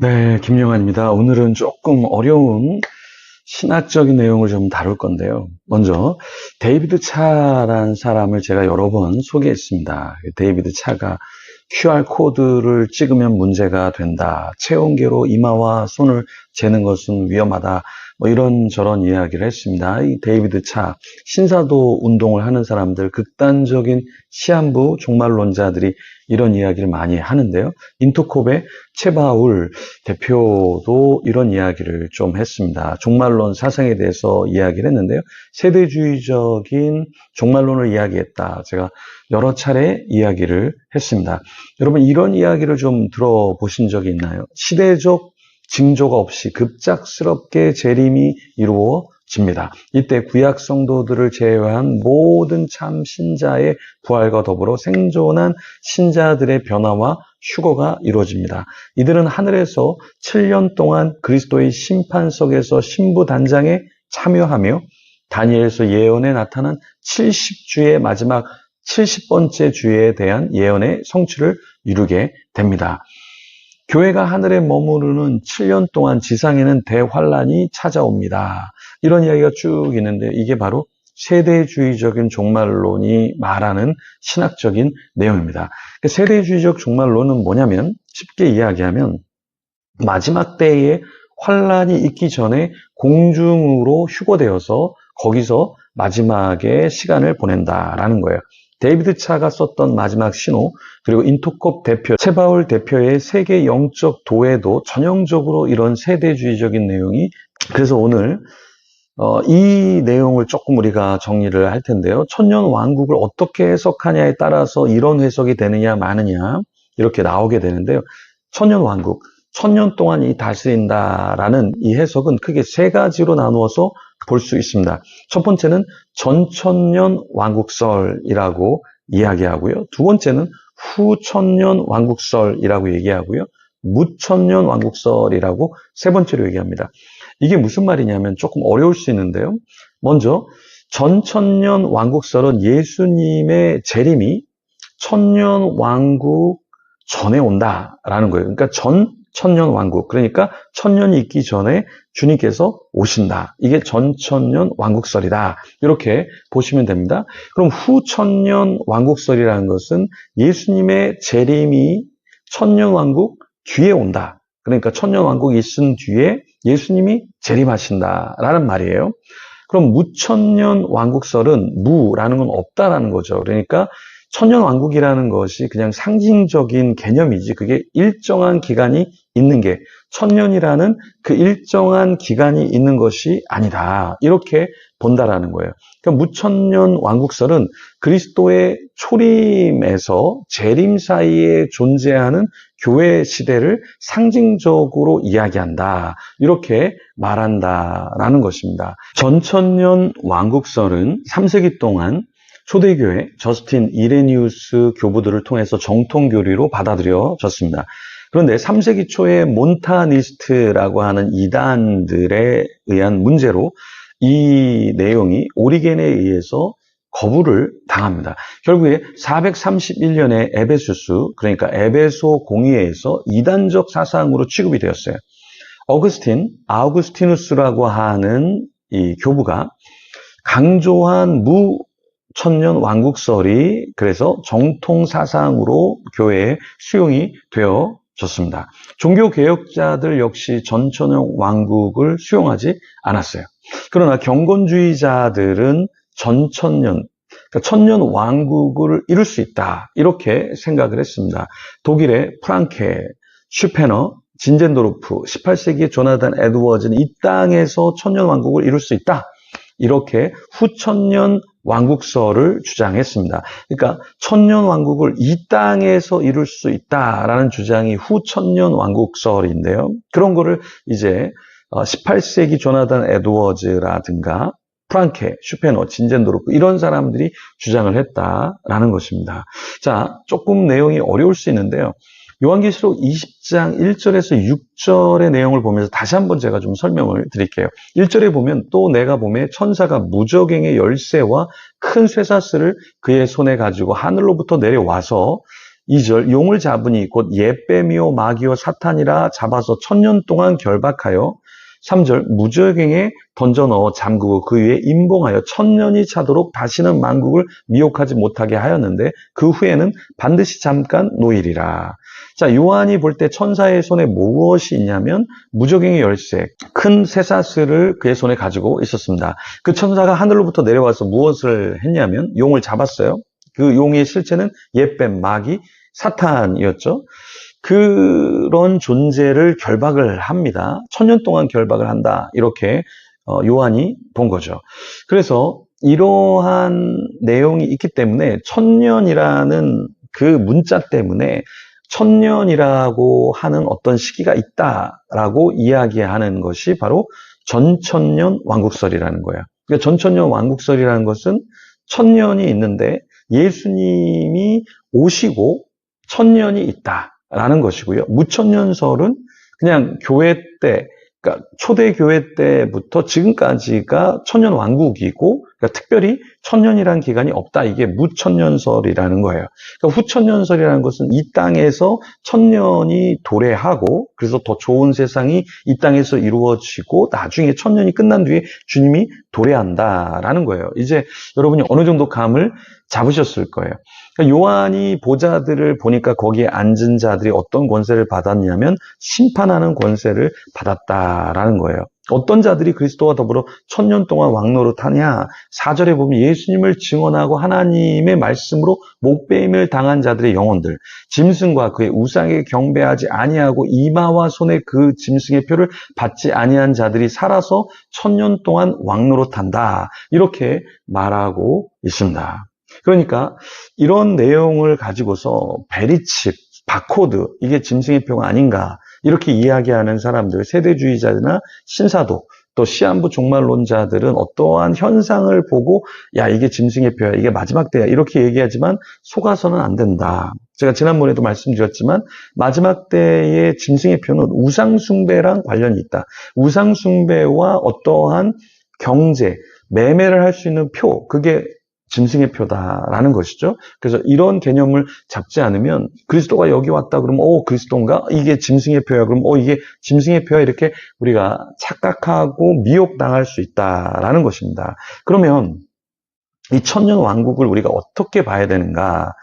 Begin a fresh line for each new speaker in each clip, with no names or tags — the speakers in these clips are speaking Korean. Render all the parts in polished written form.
네, 김영환입니다. 오늘은 조금 어려운 신학적인 내용을 좀 다룰 건데요. 먼저 데이비드 차라는 사람을 제가 여러 번 소개했습니다. 데이비드 차가 QR코드를 찍으면 문제가 된다. 체온계로 이마와 손을 재는 것은 위험하다. 뭐 이런저런 이야기를 했습니다. 이 데이비드 차, 신사도 운동을 하는 사람들, 극단적인 시한부 종말론자들이 이런 이야기를 많이 하는데요. 인터콥의 채바울 대표도 이런 이야기를 좀 했습니다. 종말론 사상에 대해서 이야기를 했는데요. 세대주의적인 종말론을 이야기했다. 제가 여러 차례 이야기를 했습니다. 여러분 이런 이야기를 좀 들어보신 적이 있나요? 시대적 징조가 없이 급작스럽게 재림이 이루어집니다. 이때 구약 성도들을 제외한 모든 참 신자의 부활과 더불어 생존한 신자들의 변화와 휴거가 이루어집니다. 이들은 하늘에서 7년 동안 그리스도의 심판석에서 신부단장에 참여하며 다니엘서 예언에 나타난 70주의 마지막 70번째 주에 대한 예언의 성취를 이루게 됩니다. 교회가 하늘에 머무르는 7년 동안 지상에는 대환란이 찾아옵니다. 이런 이야기가 쭉 있는데 이게 바로 세대주의적인 종말론이 말하는 신학적인 내용입니다. 세대주의적 종말론은 뭐냐면 쉽게 이야기하면 마지막 때에 환란이 있기 전에 공중으로 휴거되어서 거기서 마지막에 시간을 보낸다라는 거예요. 데이비드 차가 썼던 마지막 신호, 그리고 인터콥 대표, 채바울 대표의 세계 영적 도에도 전형적으로 이런 세대주의적인 내용이, 그래서 오늘 이 내용을 조금 우리가 정리를 할 텐데요. 천년 왕국을 어떻게 해석하냐에 따라서 이런 해석이 되느냐 마느냐 이렇게 나오게 되는데요. 천년 왕국, 천년 동안 이 다스린다라는 이 해석은 크게 세 가지로 나누어서 볼 수 있습니다. 첫 번째는 전천년 왕국설이라고 이야기하고요. 두 번째는 후천년 왕국설이라고 얘기하고요. 무천년 왕국설이라고 세 번째로 얘기합니다. 이게 무슨 말이냐면 조금 어려울 수 있는데요. 먼저 전천년 왕국설은 예수님의 재림이 천년 왕국 전에 온다라는 거예요. 그러니까 천년 왕국, 그러니까 천년이 있기 전에 주님께서 오신다. 이게 전천년 왕국설이다. 이렇게 보시면 됩니다. 그럼 후천년 왕국설이라는 것은 예수님의 재림이 천년 왕국 뒤에 온다. 그러니까 천년 왕국이 있은 뒤에 예수님이 재림하신다라는 말이에요. 그럼 무천년 왕국설은 무라는 건 없다라는 거죠. 그러니까 천년 왕국이라는 것이 그냥 상징적인 개념이지 그게 일정한 기간이 있는 게 천년이라는 그 일정한 기간이 있는 것이 아니다. 이렇게 본다라는 거예요. 그러니까 무천년 왕국설은 그리스도의 초림에서 재림 사이에 존재하는 교회 시대를 상징적으로 이야기한다. 이렇게 말한다라는 것입니다. 전천년 왕국설은 3세기 동안 초대교회 저스틴 이레니우스 교부들을 통해서 정통교리로 받아들여졌습니다. 그런데 3세기 초에 몬타니스트라고 하는 이단들에 의한 문제로 이 내용이 오리겐에 의해서 거부를 당합니다. 결국에 431년에 에베소스, 그러니까 에베소 공의회에서 이단적 사상으로 취급이 되었어요. 아우구스티누스라고 하는 이 교부가 강조한 무천년 왕국설이 그래서 정통 사상으로 교회에 수용이 되어졌습니다. 종교개혁자들 역시 전천년 왕국을 수용하지 않았어요. 그러나 경건주의자들은 전천년, 그러니까 천년 왕국을 이룰 수 있다. 이렇게 생각을 했습니다. 독일의 프랑케, 슈페너, 진젠도르프, 18세기의 조나단 에드워즈는 이 땅에서 천년 왕국을 이룰 수 있다. 이렇게 후천년 왕국설을 주장했습니다. 그러니까 천년 왕국을 이 땅에서 이룰 수 있다라는 주장이 후천년 왕국설인데요. 그런 거를 이제 18세기 조나단 에드워즈라든가 프랑케, 슈페너, 진젠도르프 이런 사람들이 주장을 했다라는 것입니다. 자, 조금 내용이 어려울 수 있는데요. 요한계시록 20장 1절에서 6절의 내용을 보면서 다시 한번 제가 좀 설명을 드릴게요. 1절에 보면 또 내가 보매 천사가 무저갱의 열쇠와 큰 쇠사슬을 그의 손에 가지고 하늘로부터 내려와서 2절 용을 잡으니 곧 예뱀이요 마귀요 사탄이라 잡아서 1000년 동안 결박하여 3절 무저갱에 던져 넣어 잠그고 그 위에 임봉하여 1000년이 차도록 다시는 만국을 미혹하지 못하게 하였는데 그 후에는 반드시 잠깐 노일이라. 자, 요한이 볼 때 천사의 손에 무엇이 있냐면 무저갱의 열쇠, 큰 쇠사슬을 그의 손에 가지고 있었습니다. 그 천사가 하늘로부터 내려와서 무엇을 했냐면 용을 잡았어요. 그 용의 실체는 예뱀, 마귀, 사탄이었죠. 그런 존재를 결박을 합니다. 1000년 동안 결박을 한다. 이렇게 요한이 본 거죠. 그래서 이러한 내용이 있기 때문에 1000년이라는 그 문자 때문에 1000년이라고 하는 어떤 시기가 있다라고 이야기하는 것이 바로 전천년 왕국설이라는 거예요. 그러니까 전천년 왕국설이라는 것은 1000년이 있는데 예수님이 오시고 1000년이 있다라는 것이고요. 무천년설은 그냥 교회 때, 그러니까 초대교회 때부터 지금까지가 천년 왕국이고, 그러니까 특별히 1000년이라는 기간이 없다. 이게 무천년설이라는 거예요. 그러니까 후천년설이라는 것은 이 땅에서 1000년이 도래하고, 그래서 더 좋은 세상이 이 땅에서 이루어지고, 나중에 1000년이 끝난 뒤에 주님이 도래한다라는 거예요. 이제 여러분이 어느 정도 감을 잡으셨을 거예요. 그러니까 요한이 보좌들을 보니까 거기에 앉은 자들이 어떤 권세를 받았냐면 심판하는 권세를 받았다라는 거예요. 어떤 자들이 그리스도와 더불어 1000년 동안 왕노릇하냐? 4절에 보면 예수님을 증언하고 하나님의 말씀으로 목배임을 당한 자들의 영혼들, 짐승과 그의 우상에 경배하지 아니하고 이마와 손에 그 짐승의 표를 받지 아니한 자들이 살아서 1000년 동안 왕노릇한다. 이렇게 말하고 있습니다. 그러니까 이런 내용을 가지고서 베리칩, 바코드, 이게 짐승의 표가 아닌가 이렇게 이야기하는 사람들, 세대주의자나 신사도, 또 시한부 종말론자들은 어떠한 현상을 보고 야 이게 짐승의 표야, 이게 마지막 때야 이렇게 얘기하지만 속아서는 안 된다. 제가 지난번에도 말씀드렸지만 마지막 때의 짐승의 표는 우상숭배랑 관련이 있다. 우상숭배와 어떠한 경제, 매매를 할 수 있는 표, 그게 짐승의 표다라는 것이죠. 그래서 이런 개념을 잡지 않으면 그리스도가 여기 왔다 그러면 그리스도인가? 이게 짐승의 표야. 그럼 이게 짐승의 표야. 이렇게 우리가 착각하고 미혹당할 수 있다라는 것입니다. 그러면 이 천년 왕국을 우리가 어떻게 봐야 되는가?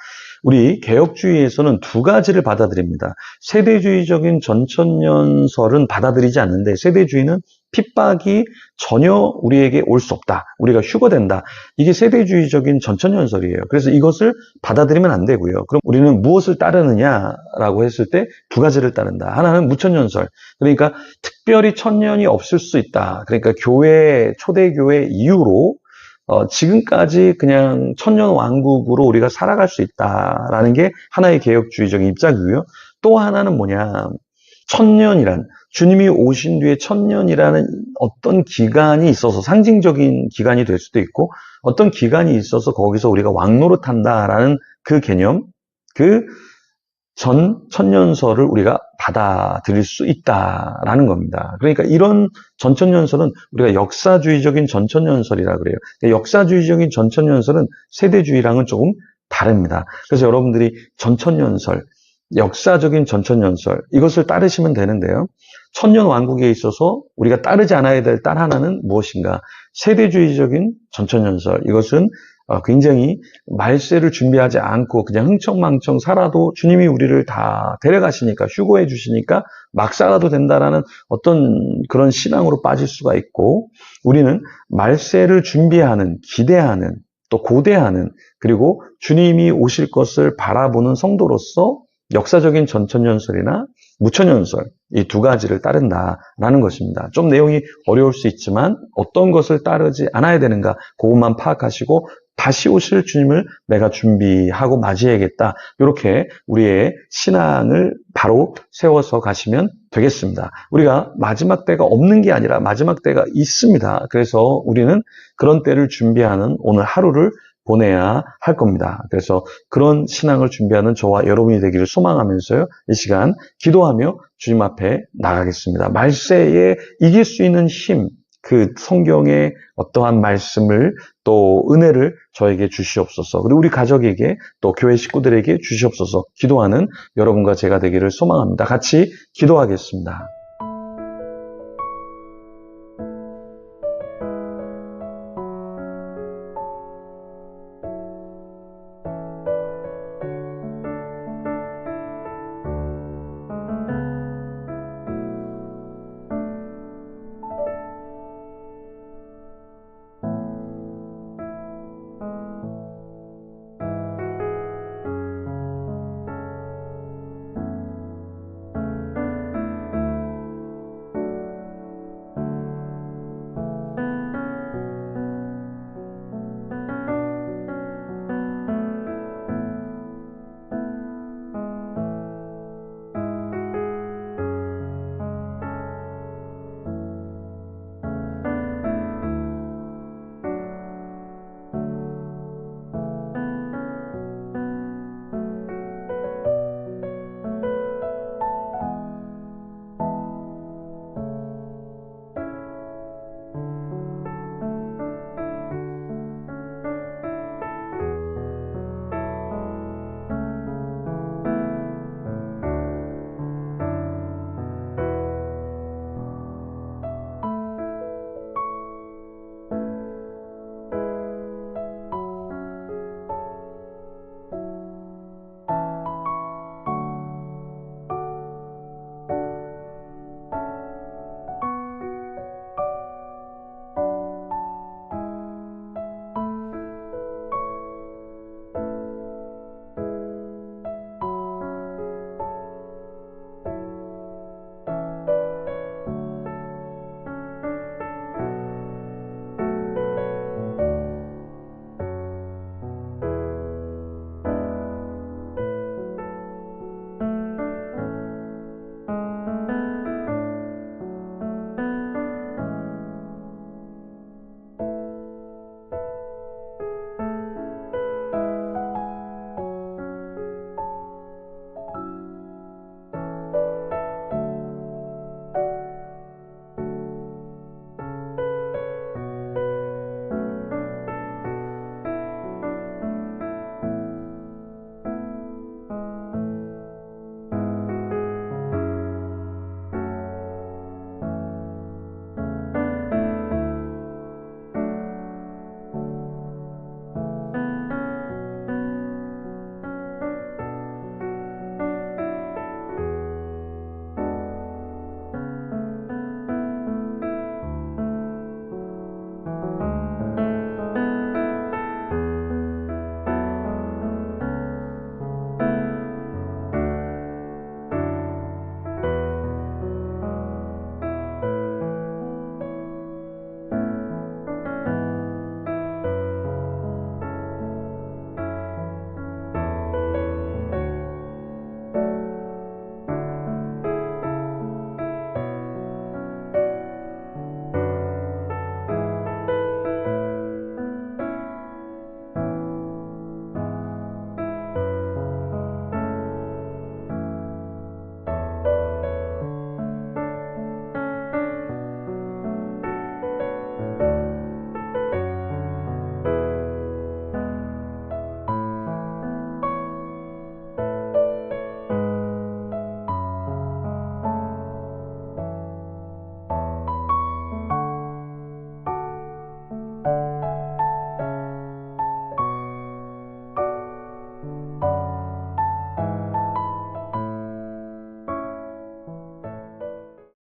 우리 개혁주의에서는 두 가지를 받아들입니다. 세대주의적인 전천년설은 받아들이지 않는데 세대주의는 핍박이 전혀 우리에게 올 수 없다. 우리가 휴거된다. 이게 세대주의적인 전천년설이에요. 그래서 이것을 받아들이면 안 되고요. 그럼 우리는 무엇을 따르느냐라고 했을 때 두 가지를 따른다. 하나는 무천년설. 그러니까 특별히 천년이 없을 수 있다. 그러니까 교회, 초대교회 이후로 지금까지 그냥 천년 왕국으로 우리가 살아갈 수 있다라는 게 하나의 개혁주의적인 입장이고요. 또 하나는 뭐냐. 천년이란, 주님이 오신 뒤에 천년이라는 어떤 기간이 있어서 상징적인 기간이 될 수도 있고 어떤 기간이 있어서 거기서 우리가 왕노릇한다라는 그 개념, 그 천년설을 우리가 받아들일 수 있다라는 겁니다. 그러니까 이런 전천년설은 우리가 역사주의적인 전천년설이라 그래요. 그러니까 역사주의적인 전천년설은 세대주의랑은 조금 다릅니다. 그래서 여러분들이 전천년설, 역사적인 전천년설, 이것을 따르시면 되는데요. 천년 왕국에 있어서 우리가 따르지 않아야 될 딸 하나는 무엇인가? 세대주의적인 전천년설. 이것은 굉장히 말세를 준비하지 않고 그냥 흥청망청 살아도 주님이 우리를 다 데려가시니까, 휴거해 주시니까 막 살아도 된다라는 어떤 그런 신앙으로 빠질 수가 있고, 우리는 말세를 준비하는, 기대하는, 또 고대하는, 그리고 주님이 오실 것을 바라보는 성도로서 역사적인 전천년설이나 무천년설, 이 두 가지를 따른다라는 것입니다. 좀 내용이 어려울 수 있지만 어떤 것을 따르지 않아야 되는가, 그것만 파악하시고 다시 오실 주님을 내가 준비하고 맞이해야겠다. 이렇게 우리의 신앙을 바로 세워서 가시면 되겠습니다. 우리가 마지막 때가 없는 게 아니라 마지막 때가 있습니다. 그래서 우리는 그런 때를 준비하는 오늘 하루를 보내야 할 겁니다. 그래서 그런 신앙을 준비하는 저와 여러분이 되기를 소망하면서요, 이 시간 기도하며 주님 앞에 나가겠습니다. 말세에 이길 수 있는 힘, 그 성경의 어떠한 말씀을 또 은혜를 저에게 주시옵소서. 그리고 우리 가족에게 또 교회 식구들에게 주시옵소서. 기도하는 여러분과 제가 되기를 소망합니다. 같이 기도하겠습니다.